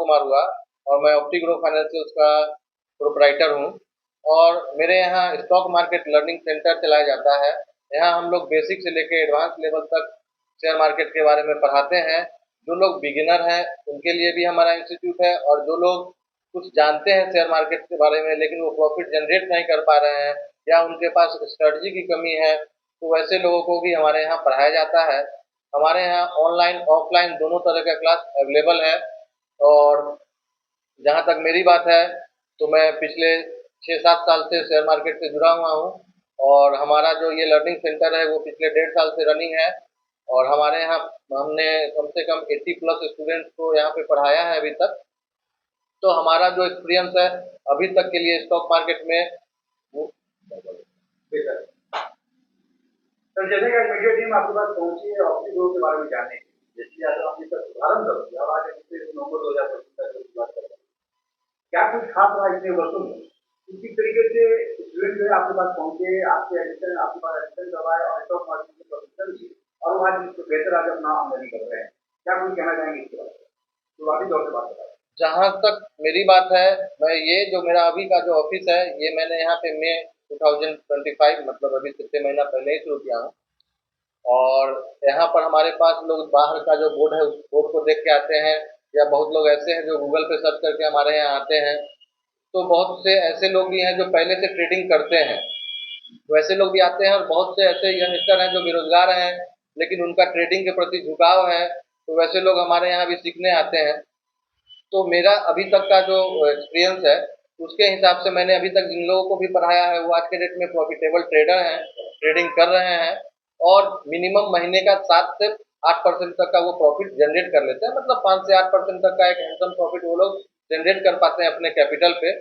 कुमार हुआ और मैं ऑप्टिग्रो फाइनेंशियल्स का प्रोप्राइटर हूँ। और मेरे यहाँ स्टॉक मार्केट लर्निंग सेंटर चलाया जाता है। यहाँ हम लोग बेसिक से लेके एडवांस लेवल तक शेयर मार्केट के बारे में पढ़ाते हैं। जो लोग बिगिनर हैं उनके लिए भी हमारा इंस्टीट्यूट है, और जो लोग कुछ जानते हैं शेयर मार्केट के बारे में लेकिन वो प्रॉफिट जनरेट नहीं कर पा रहे हैं या उनके पास स्ट्रेटजी की कमी है, तो वैसे लोगों को भी हमारे यहाँ पढ़ाया जाता है। हमारे यहाँ ऑनलाइन ऑफलाइन दोनों तरह का क्लास अवेलेबल है। और जहाँ तक मेरी बात है तो मैं पिछले 6-7 साल से शेयर मार्केट से जुड़ा हुआ हूँ, और हमारा जो ये लर्निंग सेंटर है वो पिछले 1.5 साल से रनिंग है। और हमारे यहाँ हमने कम से कम 80+ स्टूडेंट्स को यहाँ पे पढ़ाया है अभी तक। तो हमारा जो एक्सपीरियंस है अभी तक के लिए स्टॉक मार्केट में वो बेहतर है। सर, जैसे कि मीडिया टीम आपके पास पहुंची है ऑप्टिग्रो के बारे में जानने के लिए, जैसे आज आपने इसका शुभारंभ कर दिया और आज नवंबर 2025 तक शुरुआत कर रहे हैं, क्या कुछ खास रहा इतने वर्षों में? किसी तरीके से स्टूडेंट जो है आपके पास पहुंचे, आपके एडमिशन आपके पास एडमिशन करवाए और स्टॉक मार्केट में प्रशिक्षण लिए और वो आज इसको बेहतर आज अपना आमदनी कर रहे हैं, क्या कुछ कहना चाहेंगे इसके बारे में? शुरुआती दौर से बात बताएं। जहाँ तक मेरी बात है, मैं ये जो मेरा अभी का जो ऑफिस है ये मैंने यहाँ पे मई 2025 मतलब अभी 6 महीना पहले ही शुरू किया हूँ। और यहाँ पर हमारे पास लोग बाहर का जो बोर्ड है उस बोर्ड को देख के आते हैं, या बहुत लोग ऐसे हैं जो गूगल पे सर्च करके हमारे यहाँ आते हैं। तो बहुत से ऐसे लोग भी हैं जो पहले से ट्रेडिंग करते हैं, वैसे लोग भी आते हैं। और बहुत से ऐसे यंगस्टर हैं जो बेरोजगार हैं लेकिन उनका ट्रेडिंग के प्रति झुकाव है, तो वैसे लोग हमारे यहाँ भी सीखने आते हैं। तो मेरा अभी तक का जो एक्सपीरियंस है उसके हिसाब से मैंने अभी तक जिन लोगों को भी पढ़ाया है वो आज के डेट में प्रॉफिटेबल ट्रेडर हैं, ट्रेडिंग कर रहे हैं, और मिनिमम महीने का 7 से 8% तक का वो प्रॉफिट जनरेट कर लेते हैं। मतलब 5 से 8% तक का एक हैंडसम प्रॉफिट वो लोग जनरेट कर पाते हैं अपने कैपिटल पे।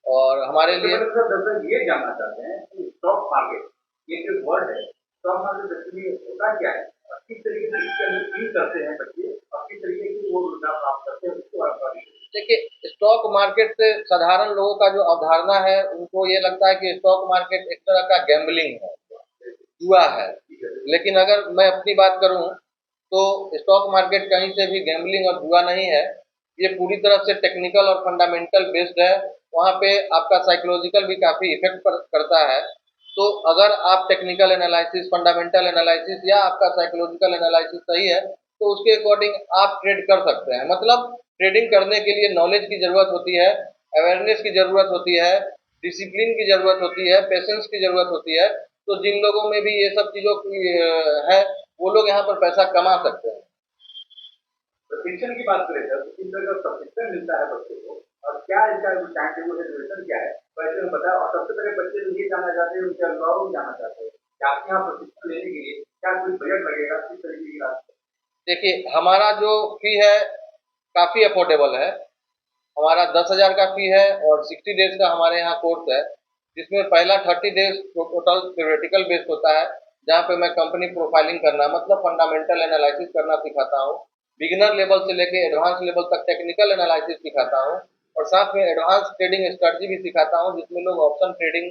और हमारे लिए दर्शक ये जानना चाहते हैं कि स्टॉक मार्केट ये जो वर्ड है, स्टॉक मार्केट एक्चुअली होता क्या है और किस तरीके से इसके अंदर फील करते हैं बच्चे और किस तरीके की वो रोजगार प्राप्त करते हैं, उसको आप बताइए। देखिए, स्टॉक मार्केट से साधारण लोगों का जो अवधारणा है उनको ये लगता है कि स्टॉक मार्केट एक तरह का गैम्बलिंग है, जुआ है। लेकिन अगर मैं अपनी बात करूं तो स्टॉक मार्केट कहीं से भी गैम्बलिंग और जुआ नहीं है। ये पूरी तरह से टेक्निकल और फंडामेंटल बेस्ड है। वहाँ पे आपका साइकोलॉजिकल भी काफ़ी इफेक्ट करता है। तो अगर आप टेक्निकल एनालिसिस, फंडामेंटल एनालिसिस या आपका साइकोलॉजिकल एनालिसिस सही है तो उसके अकॉर्डिंग आप ट्रेड कर सकते हैं। मतलब ट्रेडिंग करने के लिए नॉलेज की ज़रूरत होती है, अवेयरनेस की ज़रूरत होती है, डिसिप्लिन की ज़रूरत होती है, पेशेंस की ज़रूरत होती है। तो जिन लोगों में भी ये सब चीज़ों की है वो लोग यहाँ पर पैसा कमा सकते हैं। प्रशिक्षण की बात करें सर, तो किस तरह का प्रशिक्षण मिलता है बच्चे को और क्या इसका टाइम टेबल है, ड्यूरेशन क्या है, वैसे में बताया। और सबसे पहले बच्चे ये जानना चाहते हैं, उनके अनुभव भी जानना चाहते हैं कि आपके यहाँ प्रशिक्षण लेने के लिए क्या कोई बजट लगेगा, किस तरीके की बात? देखिए, हमारा जो फी है काफ़ी अफोर्डेबल है। हमारा 10,000 का फी है और 60 डेज का हमारे यहाँ कोर्स है, जिसमें पहला 30 डेज टोटल थ्योरेटिकल बेस्ड होता है, जहाँ पे मैं कंपनी प्रोफाइलिंग करना मतलब फंडामेंटल एनालिसिस करना सिखाता हूँ। बिगिनर लेवल से लेके एडवांस लेवल तक टेक्निकल एनालिसिस सिखाता हूँ, और साथ में एडवांस ट्रेडिंग स्ट्रेटजी भी सिखाता हूँ, जिसमें लोग ऑप्शन ट्रेडिंग,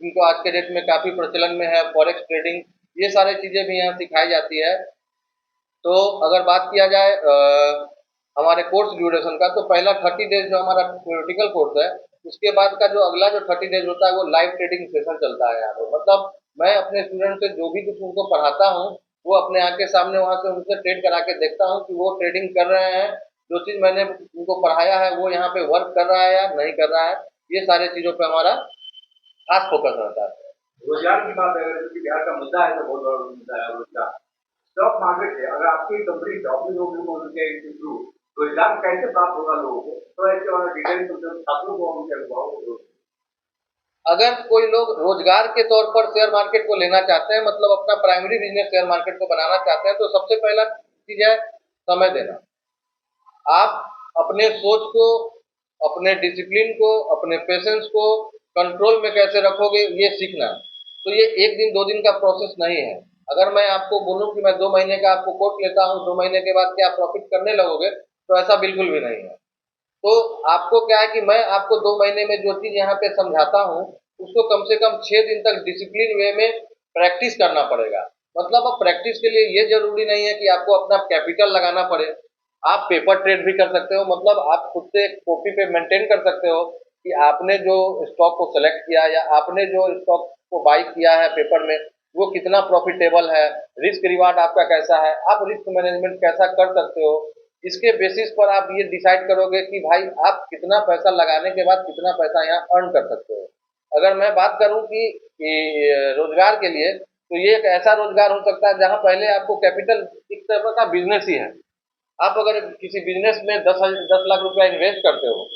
जिनको आज के डेट में काफ़ी प्रचलन में है, फॉरेक्स ट्रेडिंग, ये सारी चीज़ें भी यहाँ सिखाई जाती है। तो अगर बात किया जाए हमारे कोर्स ड्यूरेशन का, तो पहला 30 डेज जो हमारा थ्योरेटिकल कोर्स है, उसके बाद का जो अगला जो 30 डेज होता है वो लाइव ट्रेडिंग सेशन चलता है यहाँ पे। मतलब मैं अपने स्टूडेंट से जो भी कुछ उनको पढ़ाता हूँ वो अपने आँख के सामने वहाँ से उनसे ट्रेड करा के देखता हूँ कि वो ट्रेडिंग कर रहे हैं, जो चीज़ मैंने उनको पढ़ाया है वो यहाँ पे वर्क कर रहा है या नहीं कर रहा है। ये सारे चीज़ों पर हमारा खास फोकस रहता है। रोजगार की बात है, क्योंकि बिहार का मुद्दा है तो बहुत बड़ा मुद्दा है रोजगार। स्टॉक मार्केट है, अगर आपकी कंपनी जॉब में लोग उनके थ्रू रोजगार कैसे प्राप्त होगा लोगों को, तो ऐसे वाला डिटेल छात्रों को उनके अनुभव। अगर कोई लोग रोजगार के तौर पर शेयर मार्केट को लेना चाहते हैं, मतलब अपना प्राइमरी बिजनेस शेयर मार्केट को बनाना चाहते हैं, तो सबसे पहला चीज है समय देना। आप अपने सोच को, अपने डिसिप्लिन को, अपने पेशेंस को कंट्रोल में कैसे रखोगे ये सीखना। तो ये 1 दिन 2 दिन का प्रोसेस नहीं है। अगर मैं आपको बोलूं कि मैं 2 महीने का आपको कोर्स लेता हूं, 2 महीने के बाद क्या प्रॉफिट करने लगोगे, तो ऐसा बिल्कुल भी नहीं है। तो आपको क्या है कि मैं आपको 2 महीने में जो चीज़ यहाँ पे समझाता हूँ उसको कम से कम 6 दिन तक डिसिप्लिन वे में प्रैक्टिस करना पड़ेगा। मतलब अब प्रैक्टिस के लिए ये जरूरी नहीं है कि आपको अपना कैपिटल लगाना पड़े। आप पेपर ट्रेड भी कर सकते हो, मतलब आप खुद से एक कॉपी पे मेंटेन कर सकते हो कि आपने जो स्टॉक को सेलेक्ट किया या आपने जो स्टॉक को बाई किया है पेपर में वो कितना प्रॉफिटेबल है, रिस्क रिवार्ड आपका कैसा है, आप रिस्क मैनेजमेंट कैसा कर सकते हो। इसके बेसिस पर आप ये डिसाइड करोगे कि भाई आप कितना पैसा लगाने के बाद कितना पैसा यहाँ अर्न कर सकते हो। अगर मैं बात करूं कि रोजगार के लिए, तो ये एक ऐसा रोजगार हो सकता है जहां पहले आपको कैपिटल एक तरह का बिजनेस ही है। आप अगर किसी बिजनेस में 10 लाख रुपया इन्वेस्ट करते हो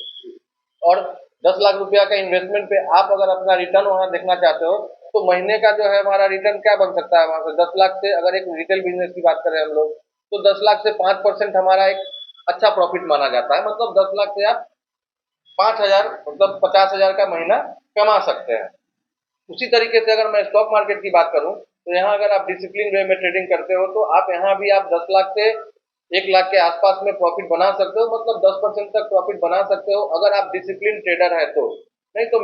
और 10 लाख रुपया का इन्वेस्टमेंट पे आप अगर अपना रिटर्न वहां देखना चाहते हो, तो महीने का जो है हमारा रिटर्न क्या बन सकता है वहां से 10 लाख से, अगर एक रिटेल बिजनेस की बात करें हम लोग, तो 10 लाख से 5% हमारा एक अच्छा प्रॉफिट माना जाता है। मतलब 10 लाख से आप 5,000 मतलब 50,000 का महीना कमा सकते हैं। उसी तरीके से अगर मैं स्टॉक मार्केट की बात करूं, तो यहाँ अगर आप डिसिप्लिन वे में ट्रेडिंग करते हो तो आप यहाँ भी आप 10 लाख से 1 लाख के आसपास में प्रॉफिट बना सकते हो, मतलब 10% तक प्रॉफिट बना सकते हो अगर आप डिसिप्लिन ट्रेडर है तो। नहीं तो